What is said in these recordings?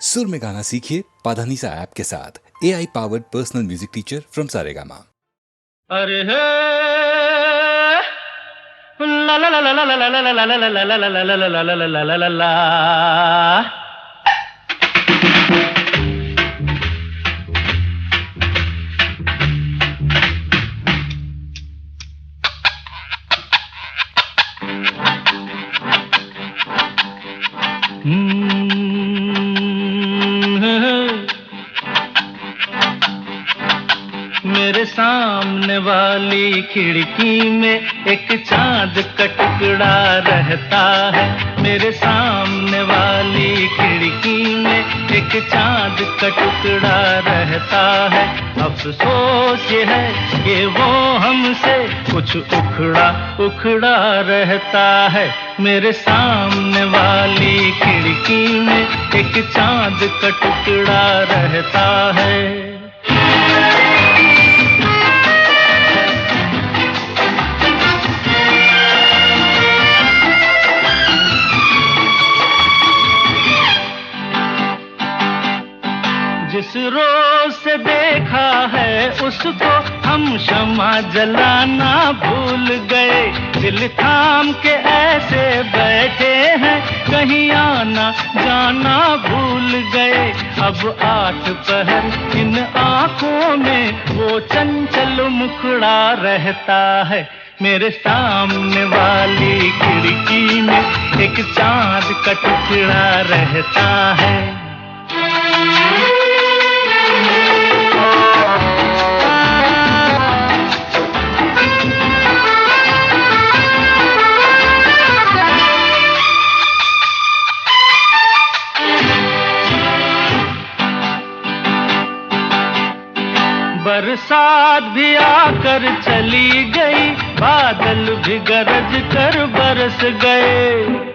सुर में गाना सीखिए पाधानीसा ऐप के साथ। AI powered personal music teacher from Saregama. अरे हे ला ला ला ला ला ला ला ला ला ला ला ला ला ला ला ला ला ला। मेरे सामने वाली खिड़की में एक चांद का टुकड़ा रहता है। मेरे सामने वाली खिड़की में एक चांद का टुकड़ा रहता है। अफसोस ये है कि वो हमसे कुछ उखड़ा उखड़ा रहता है। मेरे सामने वाली खिड़की में एक चांद का टुकड़ा रहता है। जिस रोज से देखा है उसको हम शम्मा जलाना भूल गए। दिल थाम के ऐसे बैठे हैं कहीं आना जाना भूल गए। अब 8 पहर इन आंखों में वो चंचल मुखड़ा रहता है। मेरे सामने वाली खिड़की में एक चांद का टुकड़ा रहता है। बरसात भी आकर चली गई, बादल भी गरज कर बरस गए।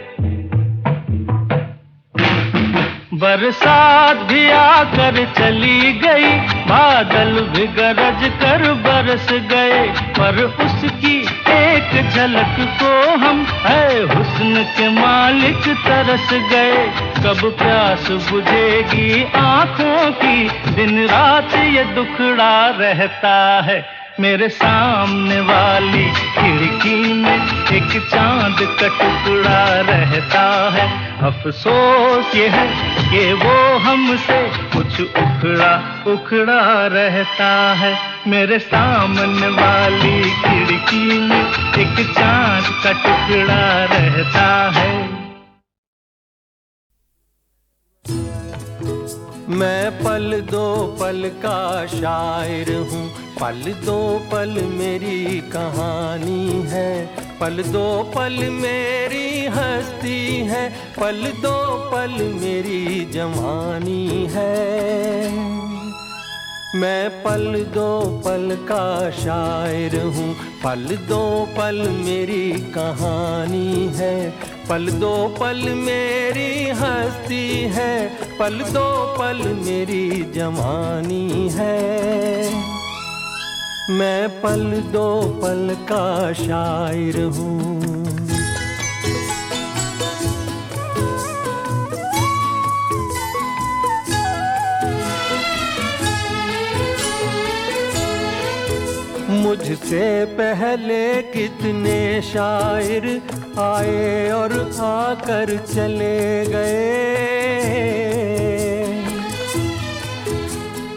बरसात भी आकर चली गई, बादल भी गरज कर बरस गए। पर उसकी एक झलक को हम है हुस्न के मालिक तरस गए। कब प्यास बुझेगी आंखों की, दिन रात ये दुखड़ा रहता है। मेरे सामने वाली खिड़की में एक चांद का टुकड़ा रहता है। अफसोस ये है कि वो हमसे कुछ उखड़ा उखड़ा रहता है। मेरे सामने वाली खिड़की में एक चांद का टुकड़ा रहता है। मैं पल दो पल का शायर हूँ, पल दो पल मेरी कहानी है। पल दो पल मेरी हस्ती है, पल दो पल मेरी जवानी है। मैं पल दो पल का शायर हूँ, पल दो पल मेरी कहानी है। पल दो पल मेरी हस्ती है, पल दो पल मेरी जवानी है। मैं पल दो पल का शायर हूँ। मुझसे पहले कितने शायर आए और आकर चले गए।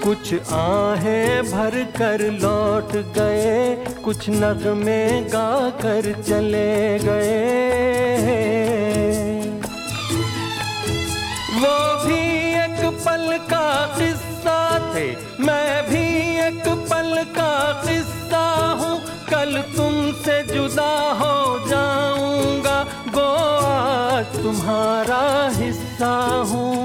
कुछ आहें भर कर लौट गए, कुछ नगमे गा कर चले गए। वो भी एक पल का किस्सा थे, मैं भी एक पल का किस्सा हूँ। कल तुमसे जुदा हो जाऊंगा, गो आज तुम्हारा हिस्सा हूँ।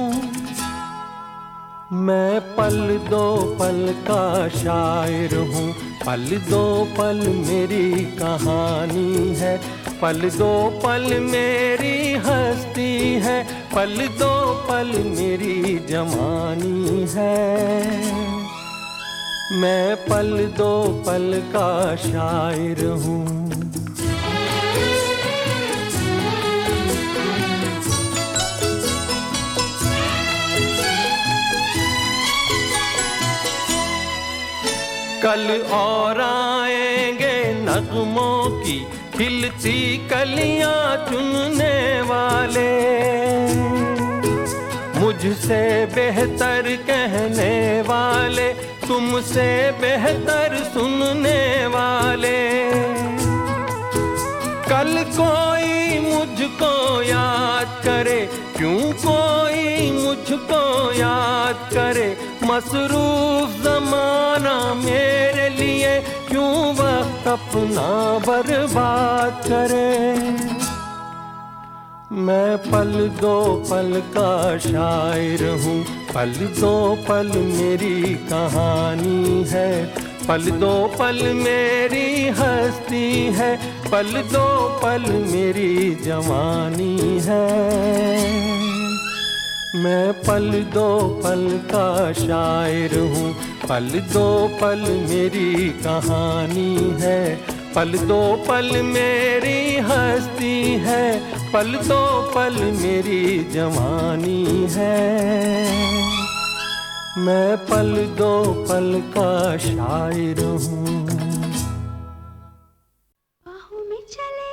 मैं पल दो पल का शायर हूँ, पल दो पल मेरी कहानी है। पल दो पल मेरी हस्ती है, पल दो पल मेरी जवानी है। मैं पल दो पल का शायर हूँ। कल और आएंगे नगमों की खिलती कलियां चुनने वाले, मुझसे बेहतर कहने वाले, तुमसे बेहतर सुनने वाले। कल कोई मुझको याद करे, क्यों कोई मुझको याद करे, मसरूफ जमाना मेरे लिए क्यों वक्त अपना बर्बाद करे। मैं पल दो पल का शायर हूँ, पल दो पल मेरी कहानी है, पल दो पल मेरी हस्ती है, पल दो पल मेरी जवानी है। मैं पल दो पल का शायर हूँ, पल दो पल मेरी कहानी है, पल दो पल मेरी हस्ती है, पल दो पल मेरी जवानी है। मैं पल दो पल का शायर हूँ। बाहों में चले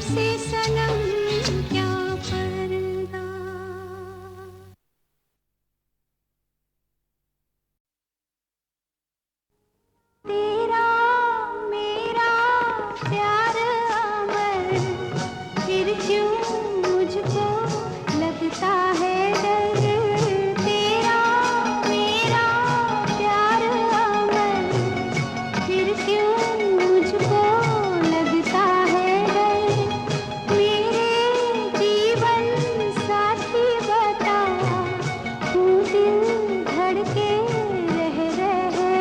से सनम क्या पर्दा। तेरा मेरा प्यार अमर, फिर क्यों मुझको लगता है डर। तेरा मेरा प्यार अमर, फिर क्यों मुझको लगता है डर। मेरे जीवन साथी बता, क्यों दिल धड़के रह रहे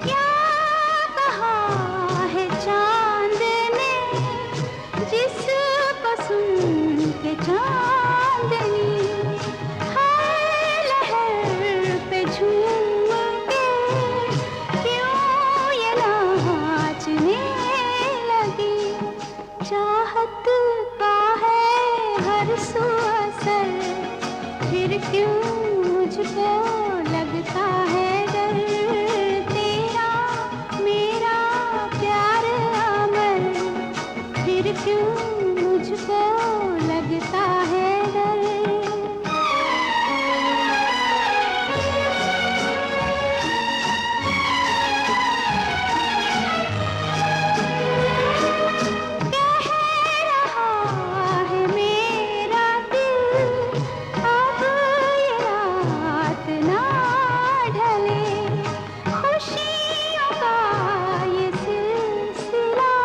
क्या कहा है चांद ने, जिसको सुन के चांदनी हर लहर पे झूम के क्यों ये नाचने लगी। चाहत का है हर सू असर, फिर क्यों मुझको लगता है डर। तेरा मेरा प्यार अमर, फिर क्यों मुझको लगता है डर। कह रहा है मेरा दिल, अब ये रात ना ढले। खुशियों का ये सिलसिला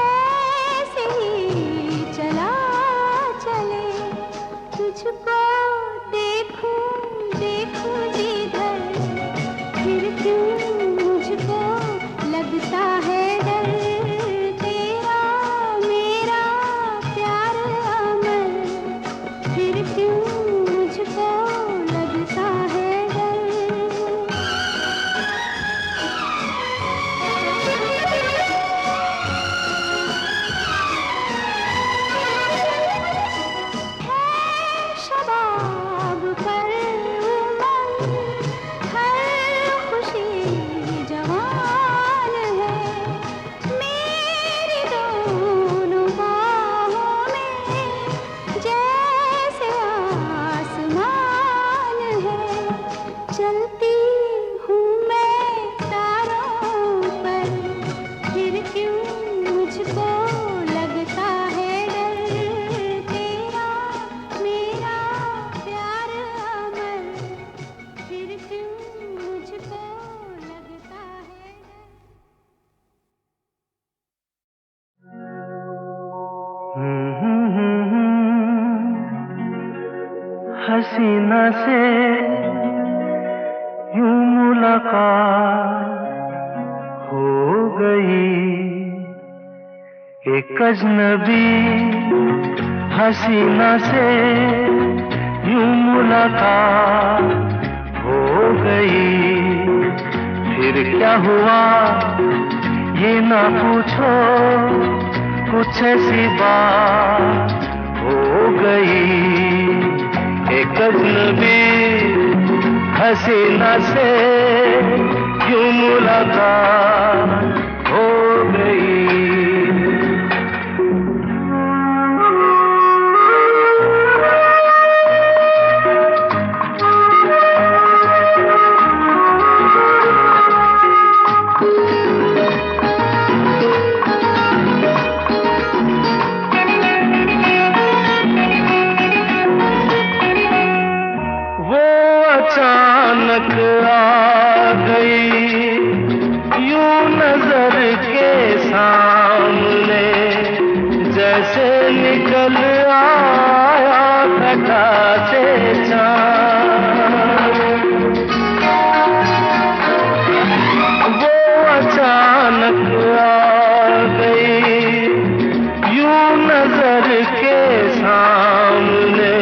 ऐसे ही चला चले। तुझको देखूं देखूं जिधर, फिर क्यों मुझको लगता है डर। तेरा मेरा प्यार अमर, फिर क्यों मुझको लगता है डर। है शबाब पर उमंग, हर खुशी जवान है। मेरी दोनों बाहों में जैसे आसमान है। चलती हूँ मैं तारों पर, फिर क्यों मुझको लगता है डर। तेरा मेरा प्यार अमर, फिर क्यों मुझको लगता है डर। हसीना से यूं मुलाकात हो गई, एक अजनबी हसीना से यूं मुलाकात हो गई। फिर क्या हुआ ये ना पूछो, कुछ ऐसी बात हो गई। एक अजनबी हसीना से यूं मुलाकात हो गई। वो अचानक आ गई यूं नजर के सामने, जैसे निकल आया घटा से चाँद। वो अचानक आ गई यूं नजर के सामने,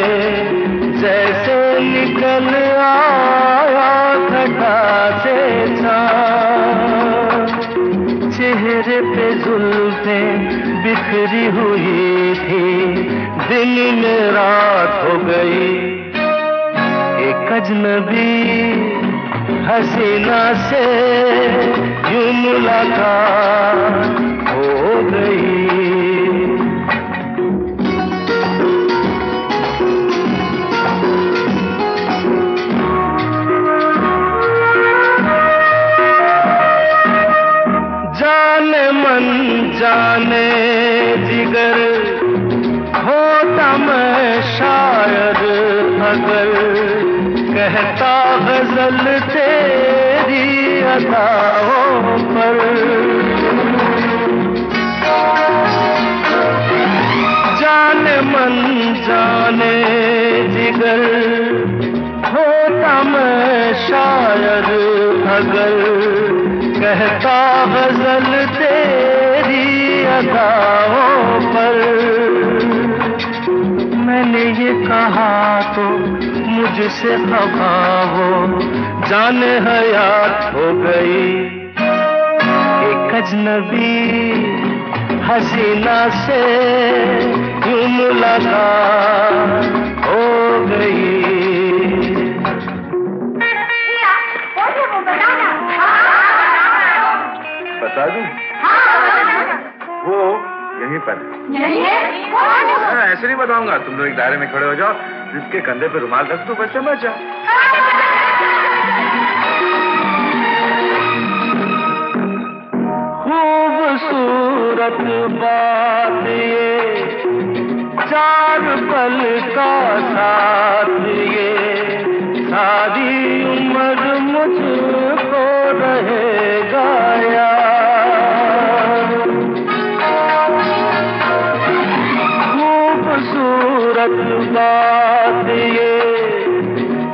जैसे निकल आया घटा से चाँद। पे जुल्फें बिखरी हुई थी, दिन में रात हो गई। एक अजनबी हसीना से यूं मुलाकात हो गई। जाने मन जाने जिगर होता मैं शायर अगर कहता गजल तेरी अदाओं पर। जाने मन जाने जिगर होता मैं शायर अगर कहता गजल तेरी अदाओं पर। मैंने ये कहा तो मुझसे खफा वो जाने हयात हो गई। एक अजनबी हसीना से यूं मुलाकात हो गई। बता दूं? वो यहीं पर ऐसे नहीं बताऊंगा। तुम लोग एक दायरे में खड़े हो जाओ, जिसके कंधे पे रुमाल रख दो, बस समझ जाओ। खूबसूरत बात ये, चार पल का साथ ये, सारी उम्र मुझको रहेगा याद। खूबसूरत बात ये,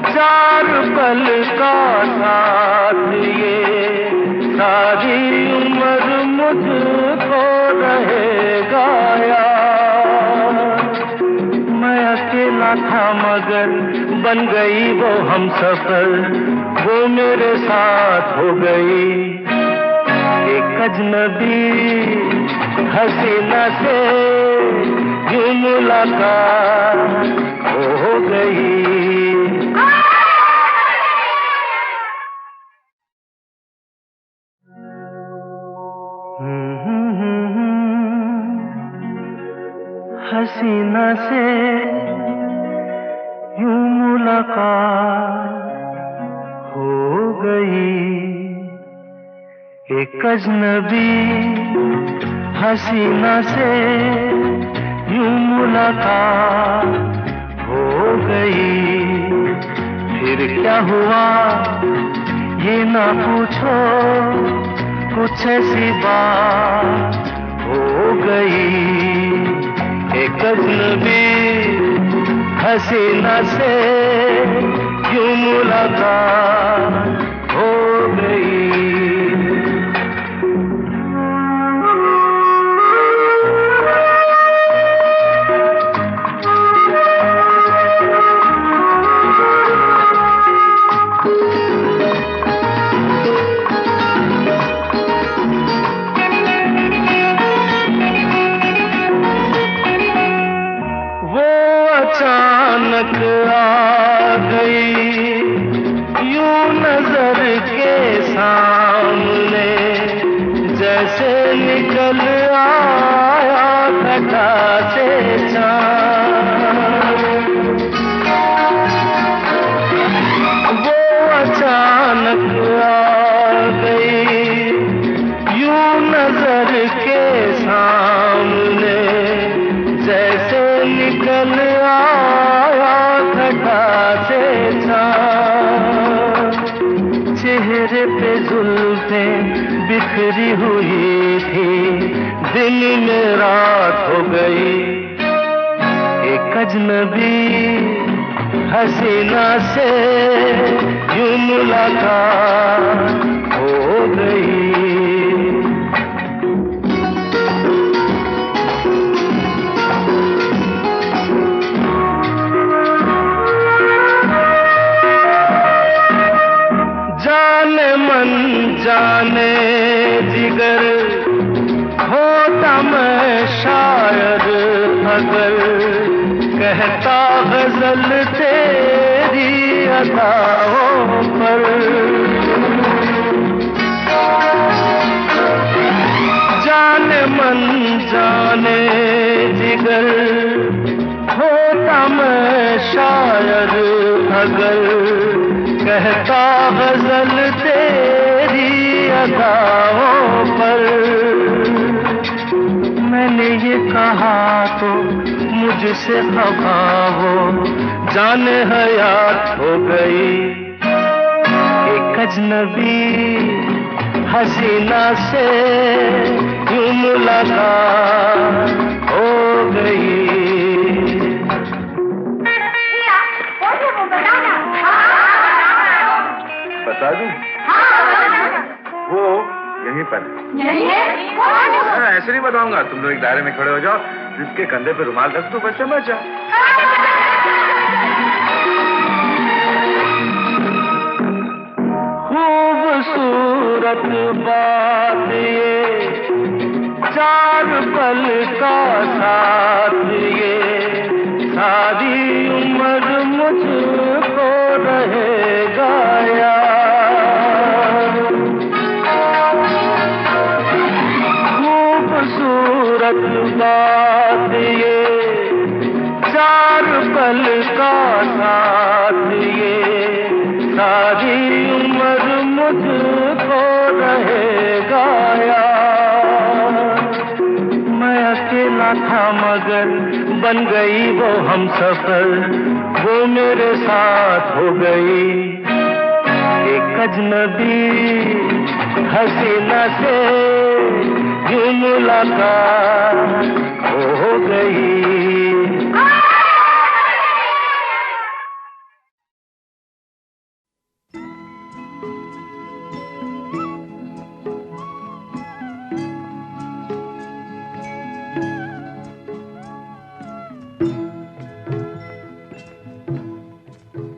चार पल का साथ ये, सारी उम्र मुझको रहेगा याद। मैं अकेला था मगर बन गई वो हमसफर, वो मेरे साथ हो गई। एक अजनबी हसीना से यूं मुलाकात हो गई। हसीना से यूं मुलाकात हो गई। एक अजनबी हसीना से यूं मुलाकात हो गई। फिर क्या हुआ ये ना पूछो, कुछ ऐसी बात हो गई। एक अजनबी हसीना से यूं मुलाकात हो गई। अचानक आ गई यूं नजर के सामने, जैसे निकल आया घटा से चाँद। वो अचानक आ गई यूं नजर के सामने, जैसे निकल आया घटा से चाँद। चेहरे पे जुल्फें बिखरी हुई थी, दिन में रात हो गई। एक अजनबी हसीना से यूं मुलाकात हो गई। जाने मन जाने जिगर कहता गजल तेरी अदाओं पर। जाने मन जाने जिगर होता मैं शायर अगर कहता गजल तेरी अदाओं पर। मैंने ये कहा तो मुझसे खफा हो जाने हयात हो गई। एक अजनबी हसीना से यूं मुलाकात हो गई। बता दूं? वो यहीं पर ऐसे नहीं बताऊंगा। तुम लोग एक दायरे में खड़े हो जाओ, जिसके कंधे पे रुमाल रख दो, बस समझ जाओ। खूबसूरत बात ये चार पल का साथ ये सारी उम्र मुझको रहेगा यार। खूबसूरत बात ये चार पल का साथ ये सारी उम्र मुझको रहेगा यार। मैं अकेला था मगर बन गई वो हमसफर, वो मेरे साथ हो गई। एक अजनबी हसीना से यूं मुलाकात हो गई।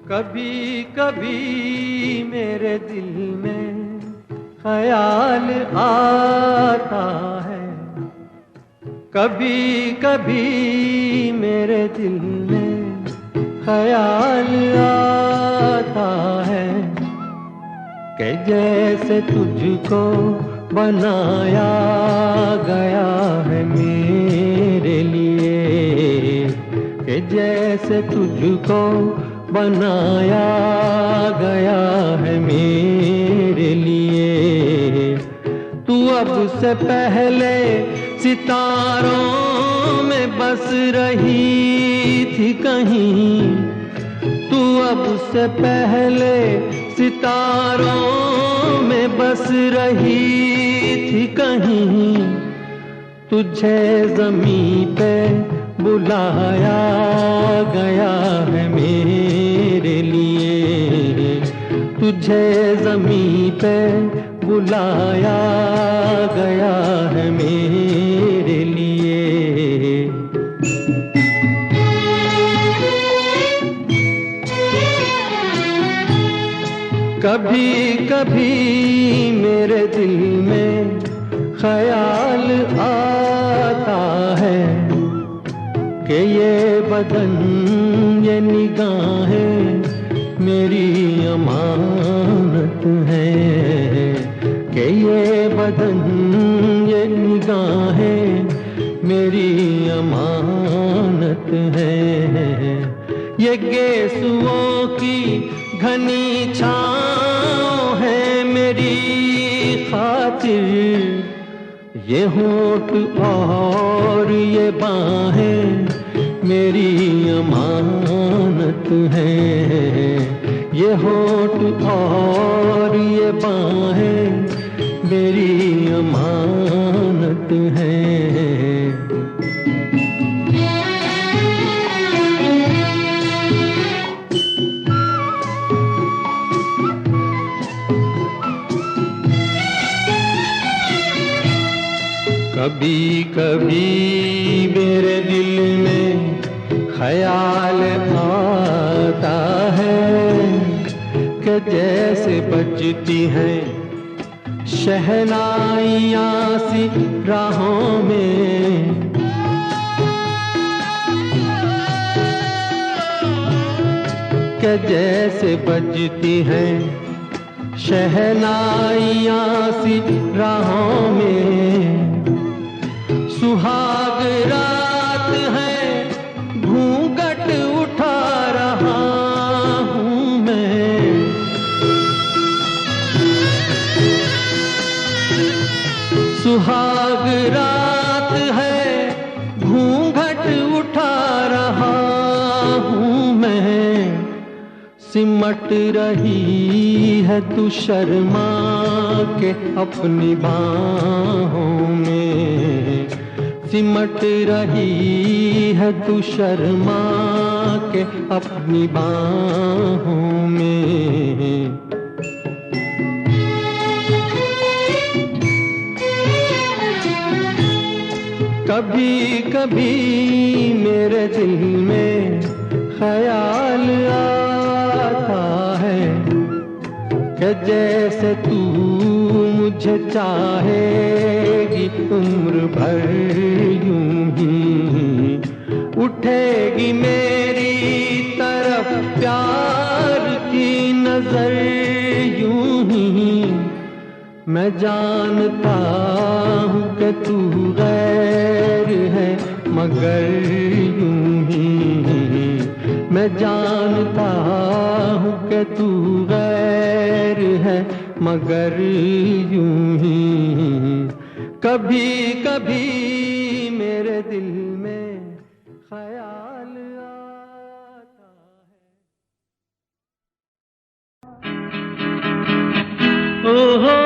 कभी कभी मेरे दिल में ख्याल आता है, कभी कभी मेरे दिल में ख्याल आता है कि जैसे तुझको बनाया गया है मेरे लिए, कि जैसे तुझको बनाया गया है मेरे लिए। तू अब से पहले सितारों में बस रही थी कहीं, तू अब से पहले सितारों में बस रही थी कहीं। तुझे ज़मीं पे बुलाया गया है मेरे लिए, तुझे ज़मीं पे बुलाया गया है मेरे लिए। कभी कभी मेरे दिल में ख्याल आता है कि ये बदन ये निगाहें मेरी अमानत है, कि ये बदन ये निगाहें मेरी अमानत है। ये गेसुओं की घनी छाँव है मेरी खातिर, ये होठ और ये बाहें मेरी अमानत है। ये होठ और ये बाहें मेरी अमानत है। कभी कभी मेरे दिल में ख्याल आता है कि जैसे बजती हैं शहनाइयाँ सी राहों में, के जैसे बजती हैं शहनाइयाँ सी राहों में। सुहाग रात है घूंघट उठा रहा हूँ मैं। सुहाग रात है घूंघट उठा रहा हूँ मैं। सिमट रही है तू शर्मा के अपनी बाहों में। सिमट रही है तू शर्मा के अपनी बाहों में। कभी कभी मेरे दिल में ख्याल आता है कि जैसे तू मुझे चाहेगी उम्र भर यूं ही। उठेगी मेरी तरफ प्यार की नजर यूं ही। मैं जानता हूँ कि तू गैर है मगर यूं ही। मैं जानता हूँ कि तू गैर है मगर यूं ही। कभी कभी मेरे दिल में ख्याल आता है। ओ हो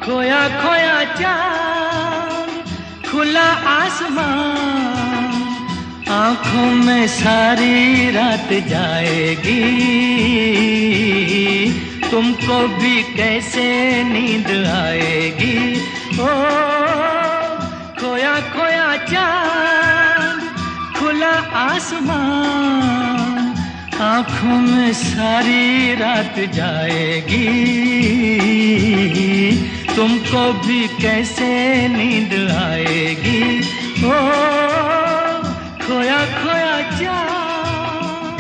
खोया खोया चांद खुला आसमान, आंखों में सारी रात जाएगी। तुमको भी कैसे नींद आएगी। ओ खोया खोया चांद खुला आसमान, आंखों में सारी रात जाएगी। तुमको भी कैसे नींद आएगी। ओ खोया खोया चांद।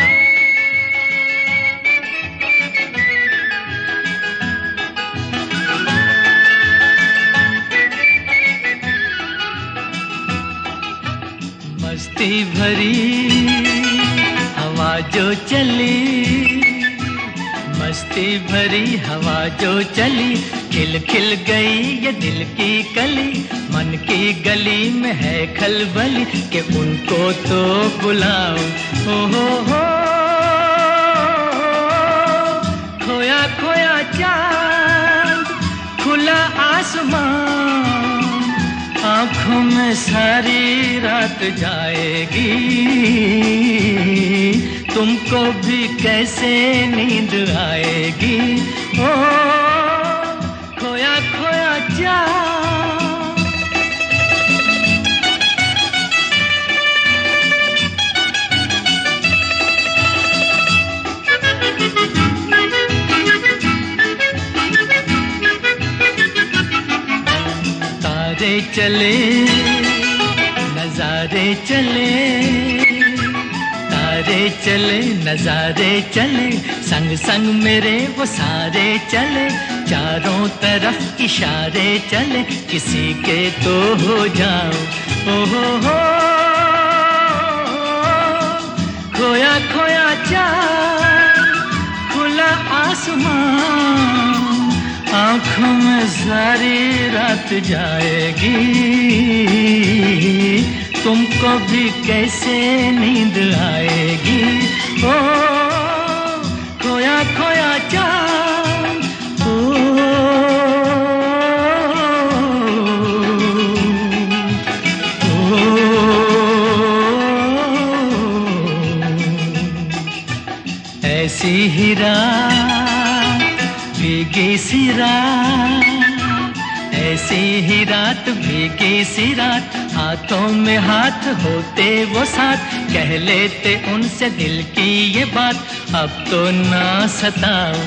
मस्ती भरी हवा जो चली, मस्ती भरी हवा जो चली, खिल खिल गई ये दिल की कली। मन की गली में है खलबली कि उनको तो बुलाओ। हो खोया खोया चांद खुला आसमान, आंखों में सारी रात जाएगी। तुमको भी कैसे नींद आएगी। ओ खोया खोया चांद। तारे चले नजारे चले, तारे चले नजारे चले, संग संग मेरे वो सारे चले। चारों तरफ इशारे चले, किसी के तो हो जाओ। हो खोया खोया चांद खुला आसमान, आंखों में सारी रात जाएगी। तुमको भी कैसे नींद आएगी। ओ खोया खोया चांद। ऐसी ही रात भीगी सी रात, ऐसी ही रात भीगी सी रात, हाथों में हाथ होते वो साथ, कह लेते उनसे दिल की ये बात। अब तो ना सताओ।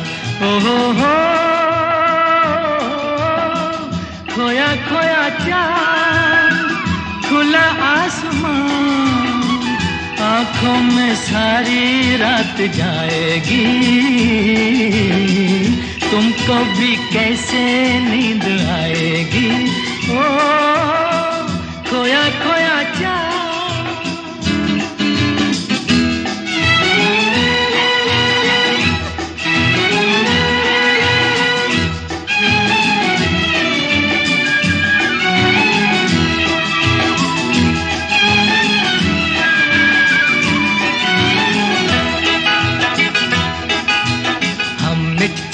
हो खोया खोया चांद खुला आसमान, आंखों में सारी रात जाएगी, तुमको भी कैसे नींद आएगी। ओ खोया खोया चाँद।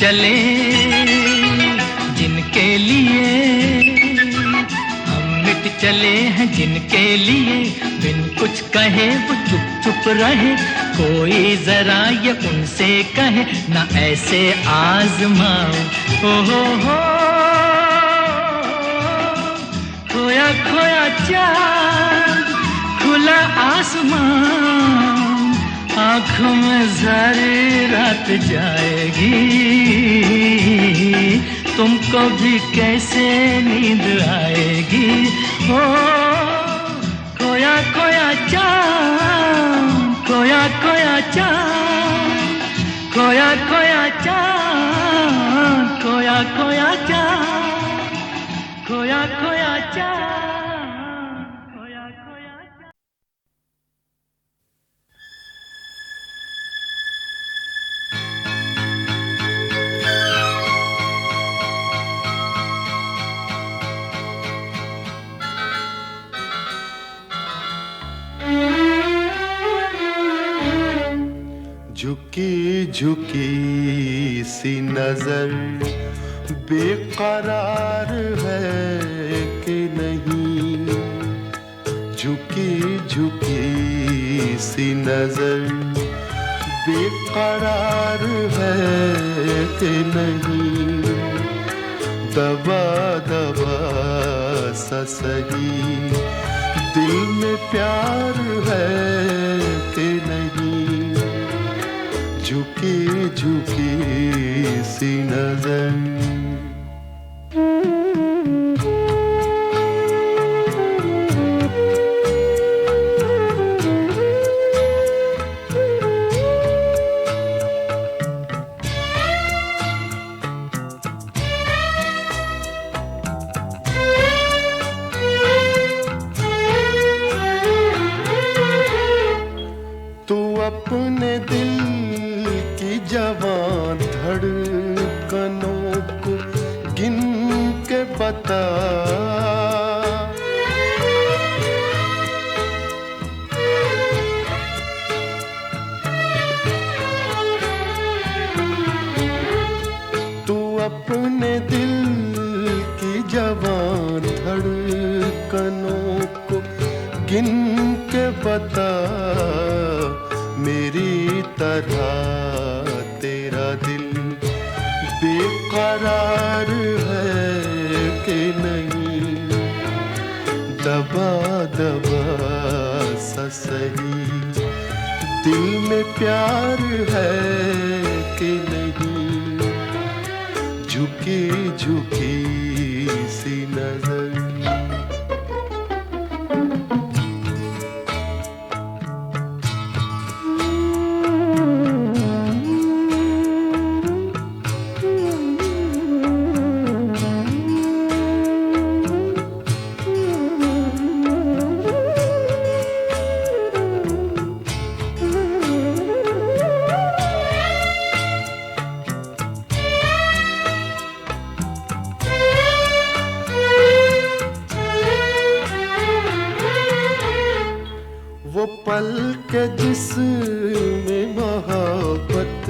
चले जिनके लिए, हम मिट चले हैं जिनके लिए, बिन कुछ कहे वो चुप चुप रहे। कोई जरा ये उनसे कहे ना ऐसे आजमाओ। हो खोया खोया चाँद, खुला आसमान, आँखों में सारी रात जाएगी, तुमको भी कैसे नींद आएगी। ओ खोया खोया चाँद, खोया खोया चाँद, खोया खोया चाँद, खोया खोया चाँद, खोया खोया चाँद। झुकी झुकी सी नजर बेकरार है कि नहीं, झुकी झुकी सी नजर बेकरार है कि नहीं। दबा दबा सा सही दिल में प्यार है कि नहीं, झुकी झुकी सी नजर। तू अपने दिल जवान धड़कनों को गिन के बता, तू अपने दिल की जवान धड़कनों को गिन के बता। मेरी तरह तेरा दिल बेकरार है कि नहीं, दबा दबा सा सही दिल में प्यार है कि नहीं, झुकी झुकी सी नजर। वो पल के जिसमें मोहब्बत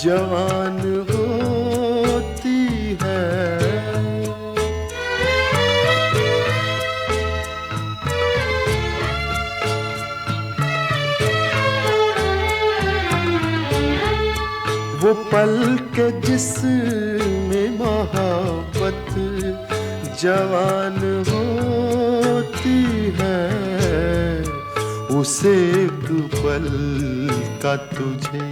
जवान होती है, वो पल के जिसमें मोहब्बत जवान होती है, उसे एक पल का तुझे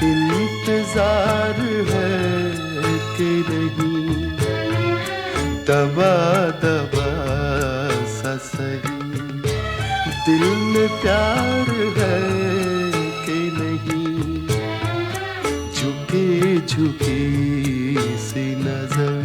इंतजार है कि नहीं, दबा दबा सा सही दिल में प्यार है कि नहीं, झुकी झुकी सी नजर।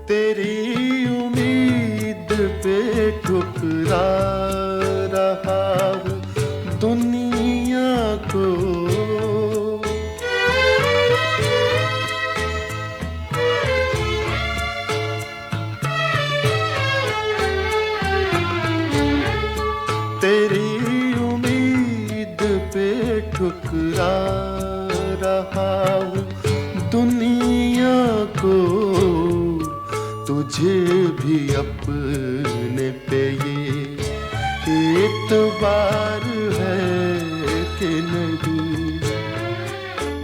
तेरी उम्मीद पे ठुकरा रहा हूँ दुनिया को, तेरी उम्मीद पे ठुकरा रहा हूँ दुनिया को। तुझे भी अपने पे ये एतबार है कि नहीं,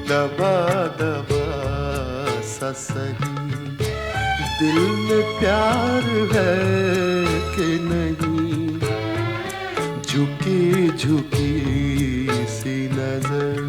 दबा दबा सा सही दिल में प्यार है कि नहीं, झुकी झुकी सी नजर।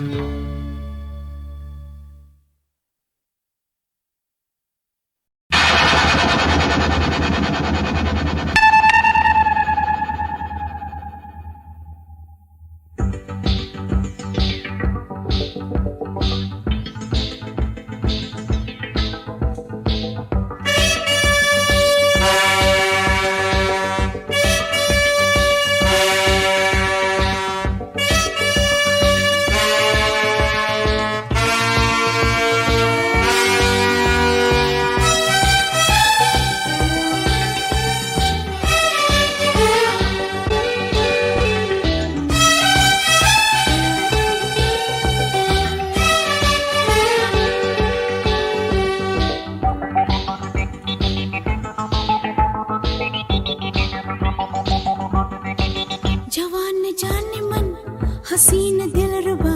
हसीन दिलरुबा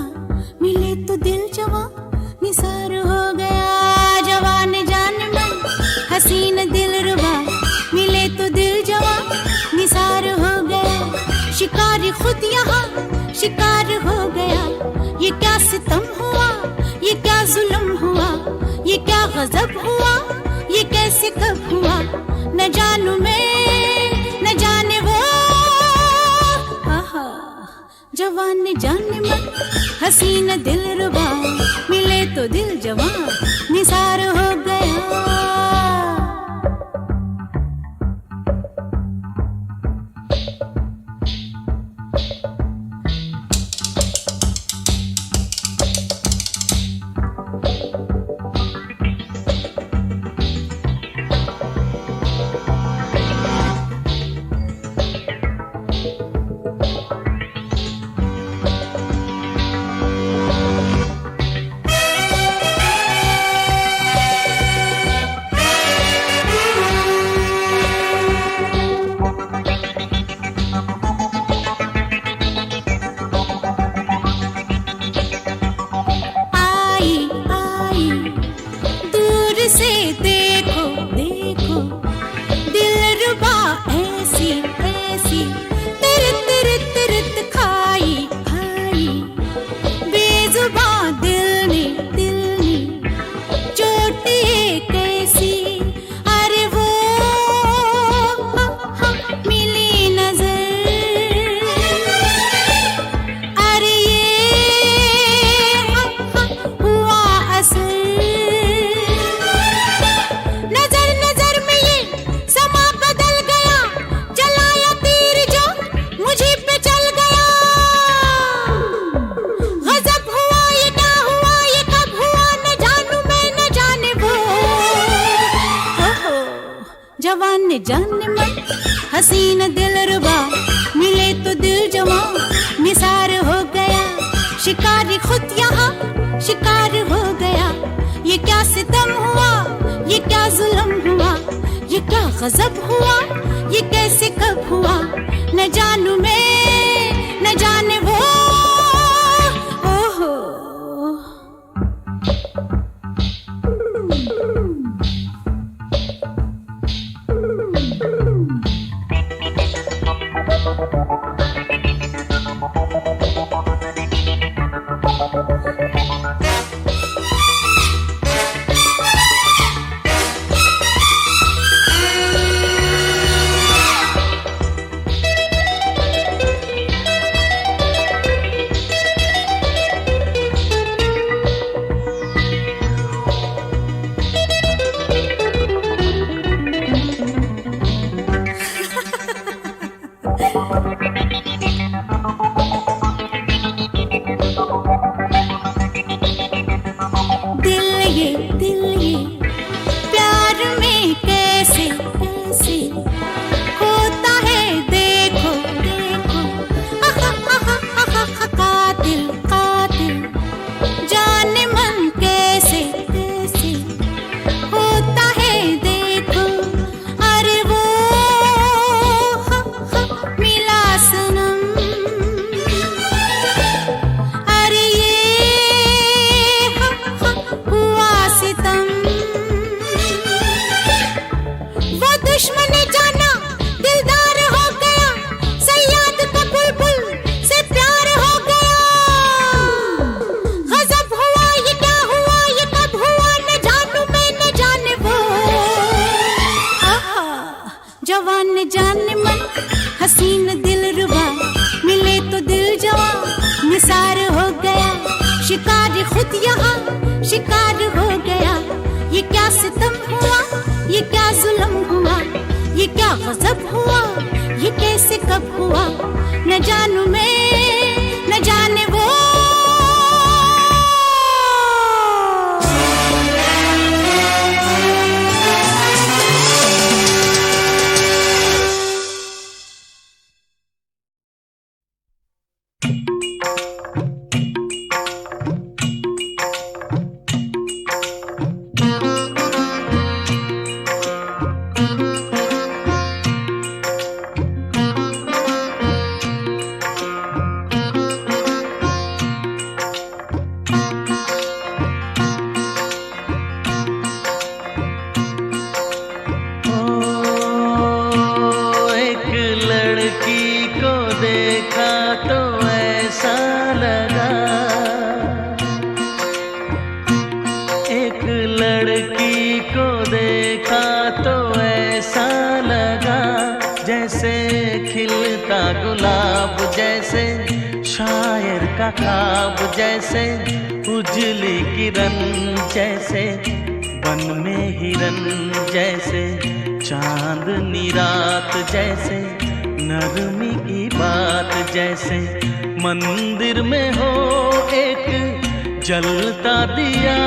मिले तो दिल जवां निसार हो गया। जवान जान मन हसीन दिलरुबा मिले तो दिल जवां निसार हो गया। शिकार खुद यहाँ शिकार हो गया। ये क्या सितम हुआ, ये क्या जुल्म हुआ, ये क्या गजब हुआ, ये कैसे कब हुआ, न जानू मैं न जाने वो। आहा जवान जाने मन हसीन दिलरुबा मिले तो दिल जवां निसार हो गया। जाने मन हसीन दिलरुबा मिले तो दिल जवां निसार हो गया। शिकारी खुद यहाँ शिकार हो गया। ये क्या सितम हुआ, ये क्या जुल्म हुआ, ये क्या गजब हुआ, ये कैसे कब हुआ, न जानू मैं न जाने वो। ओहो दिल ये प्यार में कैसे कैसे होता है देखो देखो आहा आहा आहा कातिल कातिल जाने मन कैसे कैसे होता है देखो अरे वो मिला सनम अरे ये हुआ सितम वो दुश्मन जाना दिलदार हो गया सयाद का बुलबुल से प्यार हो गया गजब हुआ ये क्या हुआ ये कब हुआ न जानू मैं न जाने वो जवान न जाने मन हसीन दिल रुबा मिले तो दिल जवा निसार हो गया शिकार खुद यहाँ शिकार हो गया ये क्या सितम हुआ ये क्या जुल्म हुआ ये क्या गजब हुआ ये कैसे कब हुआ न जानू मैं न जाने वो लड़की को देखा तो ऐसा लगा जैसे खिलता गुलाब, जैसे शायर का ख्वाब, जैसे उजली किरण, जैसे वन में हिरन, जैसे चांदनी रात, जैसे नरमी की बात, जैसे मंदिर में हो एक जलता दिया।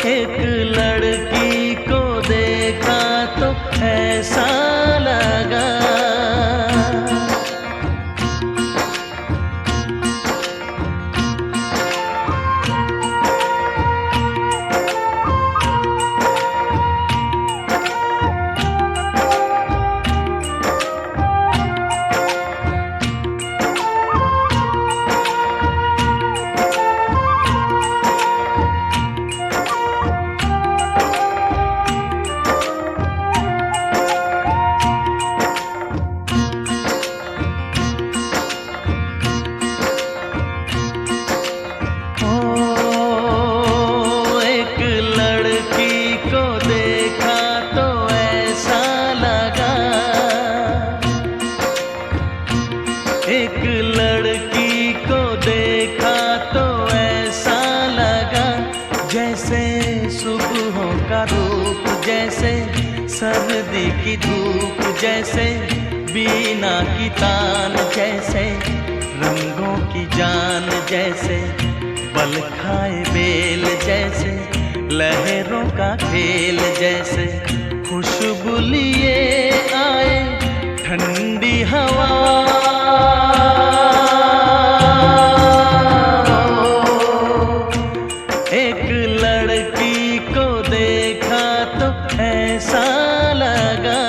एक लड़की को देखा तो ऐसा लगा सर्दी की धूप, जैसे बीना की तान, जैसे रंगों की जान, जैसे बल खाए बेल, जैसे लहरों का खेल, जैसे खुशबू लिए आए ठंडी हवा। एक लड़की को देखा तो ऐसा लगा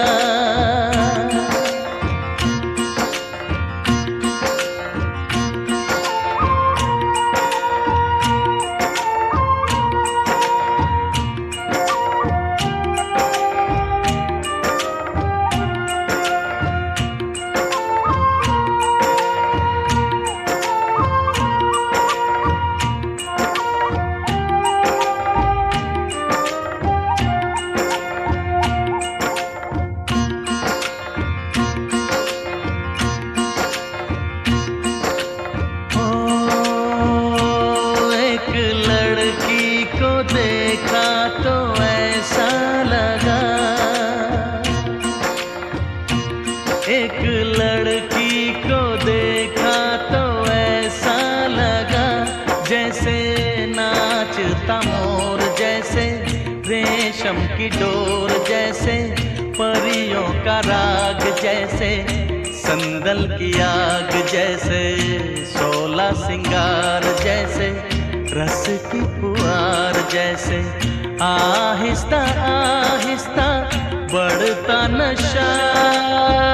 रेशम की डोर जैसे, परियों का राग जैसे, संदल की आग जैसे, 16 सिंगार जैसे, रस की पुआर जैसे, आहिस्ता आहिस्ता बढ़ता नशा।